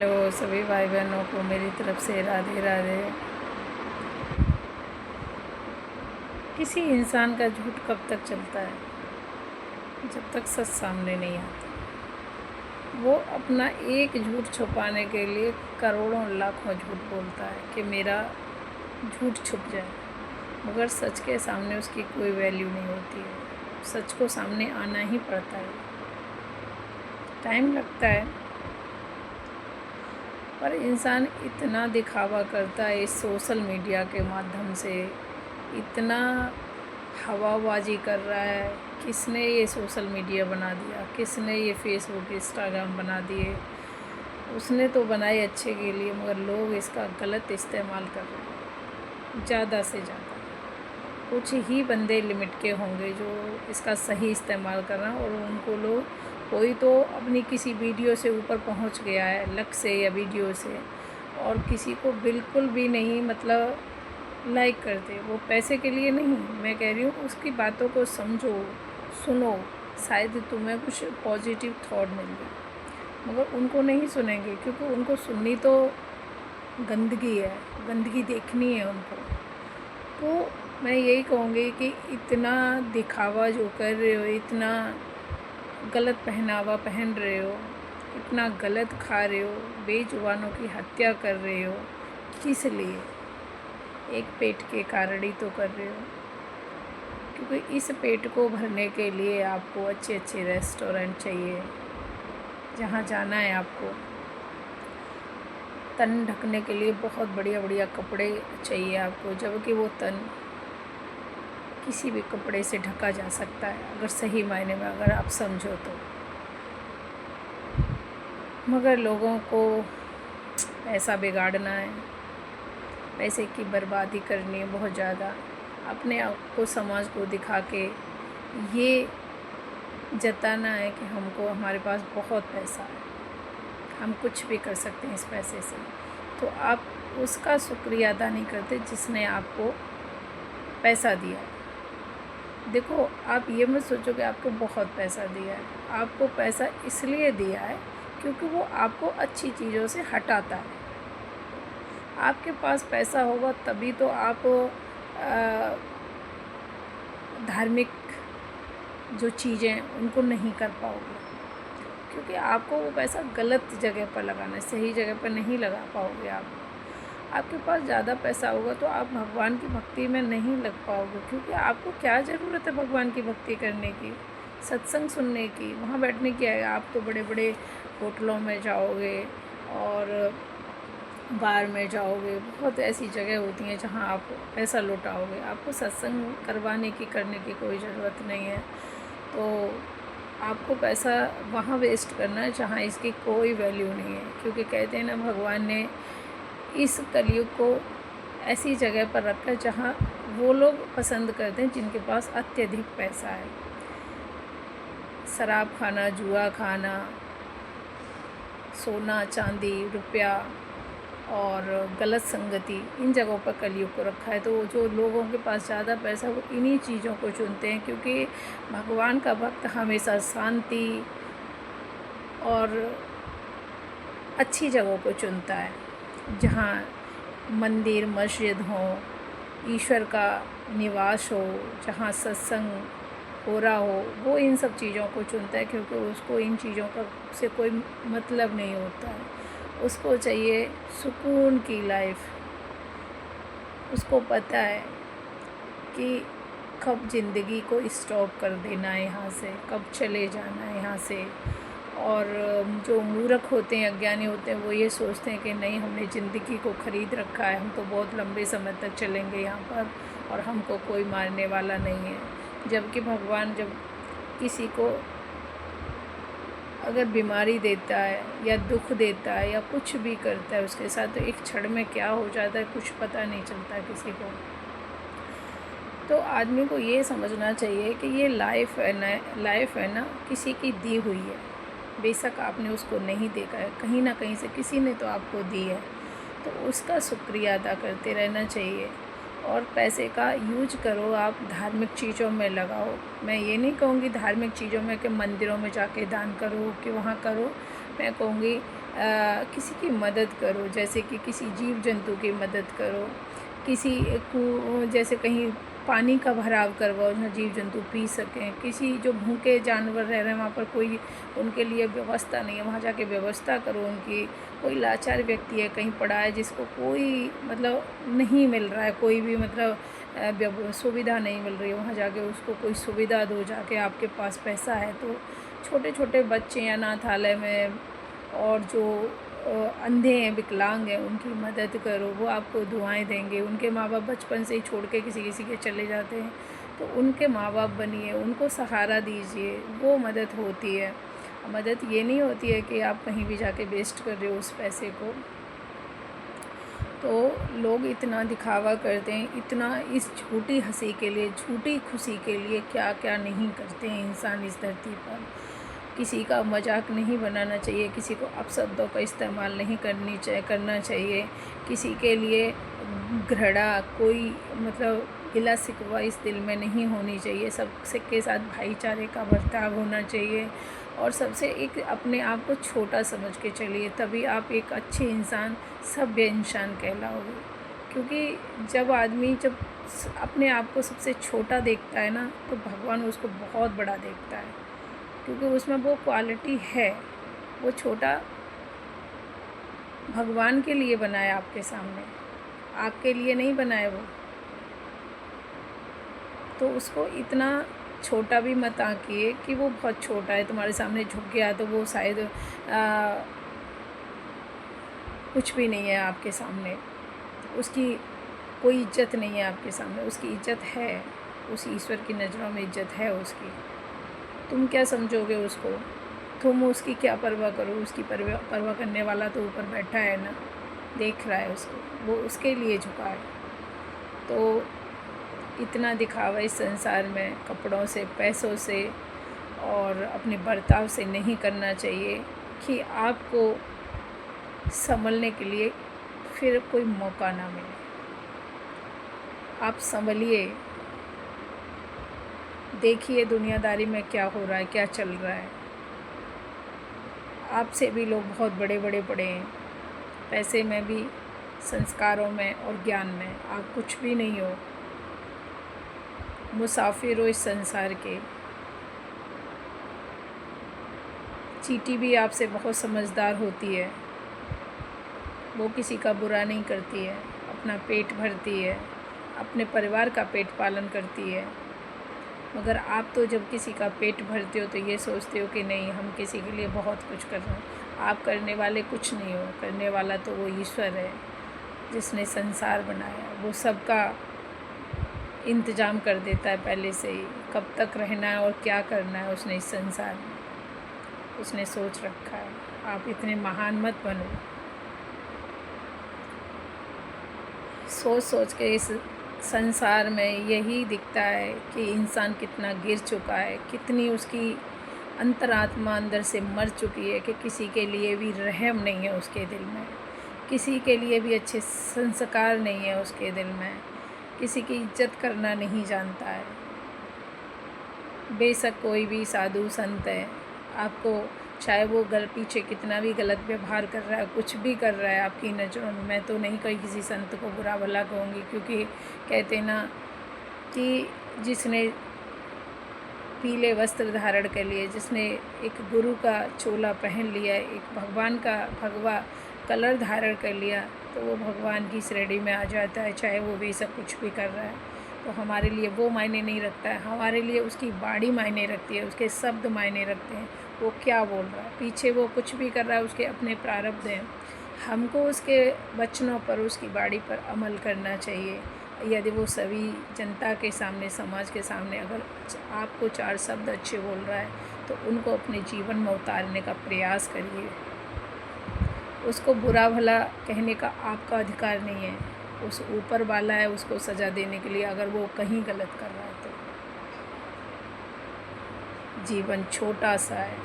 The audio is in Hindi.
हेलो सभी भाई बहनों को मेरी तरफ से राधे राधे। किसी इंसान का झूठ कब तक चलता है? जब तक सच सामने नहीं आता। वो अपना एक झूठ छुपाने के लिए करोड़ों लाखों झूठ बोलता है कि मेरा झूठ छुप जाए, मगर सच के सामने उसकी कोई वैल्यू नहीं होती है। सच को सामने आना ही पड़ता है, टाइम लगता है, पर इंसान इतना दिखावा करता है इस सोशल मीडिया के माध्यम से, इतना हवाबाजी कर रहा है। किसने ये सोशल मीडिया बना दिया, किसने ये फेसबुक इंस्टाग्राम बना दिए? उसने तो बनाए अच्छे के लिए, मगर लोग इसका गलत इस्तेमाल कर रहे हैं ज़्यादा से ज़्यादा। कुछ ही बंदे लिमिट के होंगे जो इसका सही इस्तेमाल कर रहे हैं, और उनको लोग, कोई तो अपनी किसी वीडियो से ऊपर पहुंच गया है लक से या वीडियो से, और किसी को बिल्कुल भी नहीं, मतलब लाइक करते। वो पैसे के लिए नहीं, मैं कह रही हूँ उसकी बातों को समझो, सुनो, शायद तुम्हें कुछ पॉजिटिव थॉट मिल जाए, मगर उनको नहीं सुनेंगे, क्योंकि उनको सुननी तो गंदगी है, गंदगी देखनी है उनको। तो मैं यही कहूँगी कि इतना दिखावा जो कर रहे हो, इतना गलत पहनावा पहन रहे हो, इतना गलत खा रहे हो, बेजुबानों की हत्या कर रहे हो, किस लिए? एक पेट के कारण ही तो कर रहे हो। क्योंकि इस पेट को भरने के लिए आपको अच्छे अच्छे रेस्टोरेंट चाहिए, जहाँ जाना है आपको। तन ढकने के लिए बहुत बढ़िया बढ़िया कपड़े चाहिए आपको, जबकि वो तन किसी भी कपड़े से ढका जा सकता है, अगर सही मायने में अगर आप समझो तो। मगर लोगों को पैसा बिगाड़ना है, पैसे की बर्बादी करनी है बहुत ज़्यादा, अपने आप को समाज को दिखा के ये जताना है कि हमको, हमारे पास बहुत पैसा है, हम कुछ भी कर सकते हैं इस पैसे से। तो आप उसका शुक्रिया अदा नहीं करते जिसने आपको पैसा दिया है। देखो, आप ये मत सोचो कि आपको बहुत पैसा दिया है। आपको पैसा इसलिए दिया है क्योंकि वो आपको अच्छी चीज़ों से हटाता है। आपके पास पैसा होगा तभी तो आप धार्मिक जो चीज़ें उनको नहीं कर पाओगे, क्योंकि आपको वो पैसा गलत जगह पर लगाना है, सही जगह पर नहीं लगा पाओगे आप। आपके पास ज़्यादा पैसा होगा तो आप भगवान की भक्ति में नहीं लग पाओगे, क्योंकि आपको क्या ज़रूरत है भगवान की भक्ति करने की, सत्संग सुनने की, वहाँ बैठने की है? आप तो बड़े बड़े होटलों में जाओगे और बार में जाओगे, बहुत ऐसी जगह होती हैं जहाँ आप पैसा लुटाओगे। आपको सत्संग करवाने की, करने की कोई ज़रूरत नहीं है। तो आपको पैसा वहाँ वेस्ट करना है जहाँ इसकी कोई वैल्यू नहीं है, क्योंकि कहते हैं ना, भगवान ने इस कलयुग को ऐसी जगह पर रखा है जहाँ वो लोग पसंद करते हैं जिनके पास अत्यधिक पैसा है। शराब खाना, जुआ खाना, सोना चांदी रुपया और गलत संगति, इन जगहों पर कलयुग को रखा है। तो जो लोगों के पास ज़्यादा पैसा, वो इन्हीं चीज़ों को चुनते हैं, क्योंकि भगवान का भक्त हमेशा शांति और अच्छी जगहों को चुनता है, जहाँ मंदिर मस्जिद हो, ईश्वर का निवास हो, जहाँ सत्संग हो रहा हो, वो इन सब चीज़ों को चुनता है, क्योंकि उसको इन चीज़ों का से कोई मतलब नहीं होता है। उसको चाहिए सुकून की लाइफ। उसको पता है कि कब ज़िंदगी को स्टॉप कर देना है यहाँ से, कब चले जाना है यहाँ से। और जो मूर्ख होते हैं, अज्ञानी होते हैं, वो ये सोचते हैं कि नहीं, हमने ज़िंदगी को ख़रीद रखा है, हम तो बहुत लंबे समय तक चलेंगे यहाँ पर और हमको कोई मारने वाला नहीं है। जबकि भगवान जब किसी को अगर बीमारी देता है या दुख देता है या कुछ भी करता है उसके साथ, तो एक क्षण में क्या हो जाता है कुछ पता नहीं चलता किसी को। तो आदमी को ये समझना चाहिए कि ये लाइफ है ना, किसी की दी हुई है। बेशक आपने उसको नहीं देखा है, कहीं ना कहीं से किसी ने तो आपको दी है, तो उसका शुक्रिया अदा करते रहना चाहिए। और पैसे का यूज करो, आप धार्मिक चीज़ों में लगाओ। मैं ये नहीं कहूँगी धार्मिक चीज़ों में कि मंदिरों में जाके दान करो कि वहाँ करो। मैं कहूँगी किसी की मदद करो, जैसे कि किसी जीव जंतु की मदद करो, किसी को जैसे कहीं पानी का भराव करवाओ जहाँ जीव जंतु पी सकें, किसी जो भूखे जानवर रह रहे हैं वहाँ पर कोई उनके लिए व्यवस्था नहीं है, वहाँ जाके व्यवस्था करो उनकी। कोई लाचार व्यक्ति है कहीं पड़ा है जिसको कोई मतलब नहीं मिल रहा है, कोई भी मतलब सुविधा नहीं मिल रही है, वहाँ जाके उसको कोई सुविधा दो। जाके आपके पास पैसा है तो छोटे छोटे बच्चे अनाथालय में और जो अंधे हैं, विकलांग हैं, उनकी मदद करो, वो आपको दुआएं देंगे। उनके माँ बाप बचपन से ही छोड़ के किसी किसी के चले जाते हैं, तो उनके माँ बाप बनिए, उनको सहारा दीजिए, वो मदद होती है। मदद ये नहीं होती है कि आप कहीं भी जाके वेस्ट कर रहे हो उस पैसे को। तो लोग इतना दिखावा करते हैं, इतना इस झूठी हंसी के लिए, झूठी खुशी के लिए क्या क्या नहीं करते हैं इंसान इस धरती पर। किसी का मजाक नहीं बनाना चाहिए, किसी को अपशब्दों का इस्तेमाल नहीं करना चाहिए, किसी के लिए घृणा, कोई मतलब गिला शिकवा इस दिल में नहीं होनी चाहिए। सबसे के साथ भाईचारे का बर्ताव होना चाहिए और सबसे एक अपने आप को छोटा समझ के चलिए, तभी आप एक अच्छे इंसान, सभ्य इंसान कहलाओगे। क्योंकि जब आदमी अपने आप को सबसे छोटा देखता है ना, तो भगवान उसको बहुत बड़ा देखता है, क्योंकि उसमें वो क्वालिटी है। वो छोटा भगवान के लिए बनाया आपके सामने, आपके लिए नहीं बनाया वो। तो उसको इतना छोटा भी मत आंकिए कि वो बहुत छोटा है, तुम्हारे सामने झुक गया तो वो शायद कुछ भी नहीं है आपके सामने, उसकी कोई इज्जत नहीं है आपके सामने। उसकी इज्जत है, उस ईश्वर की नज़रों में इज्जत है उसकी। तुम क्या समझोगे उसको? तुम उसकी क्या परवाह करो? उसकी परवाह करने वाला तो ऊपर बैठा है ना, देख रहा है उसको, वो उसके लिए झुका है। तो इतना दिखावा इस संसार में कपड़ों से, पैसों से और अपने बर्ताव से नहीं करना चाहिए कि आपको संभलने के लिए फिर कोई मौका ना मिले। आप संभलिए, देखिए दुनियादारी में क्या हो रहा है, क्या चल रहा है। आपसे भी लोग बहुत बड़े बड़े पड़े हैं, पैसे में भी, संस्कारों में और ज्ञान में आप कुछ भी नहीं हो। मुसाफिर हो इस संसार के। चींटी भी आपसे बहुत समझदार होती है, वो किसी का बुरा नहीं करती है, अपना पेट भरती है, अपने परिवार का पेट पालन करती है। मगर आप तो जब किसी का पेट भरते हो तो ये सोचते हो कि नहीं, हम किसी के लिए बहुत कुछ कर रहे हैं। आप करने वाले कुछ नहीं हो, करने वाला तो वो ईश्वर है जिसने संसार बनाया। वो सबका इंतज़ाम कर देता है पहले से ही, कब तक रहना है और क्या करना है उसने इस संसार में, उसने सोच रखा है। आप इतने महान मत बनो। सोच सोच के इस संसार में यही दिखता है कि इंसान कितना गिर चुका है, कितनी उसकी अंतरात्मा अंदर से मर चुकी है कि किसी के लिए भी रहम नहीं है उसके दिल में, किसी के लिए भी अच्छे संस्कार नहीं है उसके दिल में, किसी की इज्जत करना नहीं जानता है। बेशक कोई भी साधु संत है, आपको चाहे वो पीछे कितना भी गलत व्यवहार कर रहा है, कुछ भी कर रहा है आपकी नज़रों में, मैं तो नहीं कहीं किसी संत को बुरा भला कहूँगी, क्योंकि कहते ना कि जिसने पीले वस्त्र धारण कर लिए, जिसने एक गुरु का चोला पहन लिया, एक भगवान का भगवा कलर धारण कर लिया, तो वो भगवान की श्रेणी में आ जाता है, चाहे वो भी सब कुछ भी कर रहा है। तो हमारे लिए वो मायने नहीं रखता है, हमारे लिए उसकी वाणी मायने रखती है, उसके शब्द मायने रखते हैं। वो क्या बोल रहा है, पीछे वो कुछ भी कर रहा है, उसके अपने प्रारब्ध हैं। हमको उसके वचनों पर, उसकी वाणी पर अमल करना चाहिए। यदि वो सभी जनता के सामने, समाज के सामने अगर आपको 4 शब्द अच्छे बोल रहा है, तो उनको अपने जीवन में उतारने का प्रयास करिए। उसको बुरा भला कहने का आपका अधिकार नहीं है, उस ऊपर वाला है उसको सज़ा देने के लिए, अगर वो कहीं गलत कर रहा है तो। जीवन छोटा सा है,